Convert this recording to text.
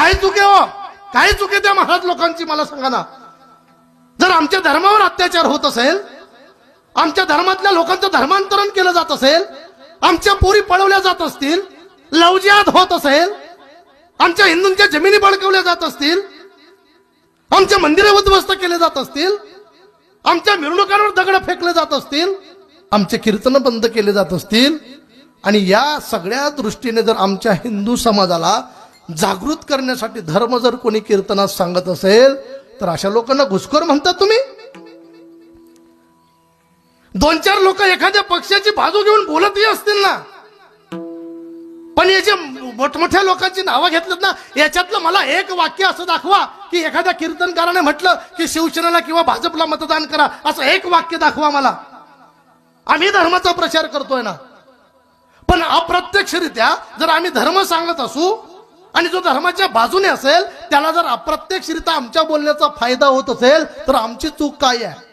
काय चुके हो, काय चुके त्या महाराज लोकांची मला सांगा ना. जर आमच्या धर्मावर अत्याचार होत असेल, आमच्या धर्मातल्या लोकांचं धर्मांतरण केलं जात असेल, आमच्या पोरी पळवल्या जात असतील, लवजियात होत असेल, आमच्या हिंदूंच्या जमिनी बळकवल्या जात असतील, आमच्या मंदिरे उद्ध्वस्त केले जात असतील, आमच्या मिरवणुकांवर दगड फेकले जात असतील, आमचे कीर्तन बंद केले जात असतील, आणि या सगळ्या दृष्टीने जर आमच्या हिंदू समाजाला जागृत करण्यासाठी धर्म जर कोणी कीर्तनात सांगत असेल तर अशा लोकांना घुसखोर म्हणतात तुम्ही. दोन चार लोक एखाद्या पक्षाची बाजू घेऊन बोलतही असतील ना, पण हे जे मोठमोठ्या लोकांची नावं घेतलीत ना, याच्यातलं मला एक वाक्य असं दाखवा की एखाद्या कीर्तनकाराने म्हटलं की शिवसेनेला किंवा भाजपला मतदान करा, असं एक वाक्य दाखवा मला. आम्ही धर्माचा प्रचार करतोय ना, पण अप्रत्यक्षरित्या जर आम्ही धर्म सांगत असू आणि जो धर्माच्या बाजूने असेल त्याला जर अप्रत्यक्षरित्या आमच्या बोलण्याचा फायदा होत असेल तर आमची चूक काय आहे.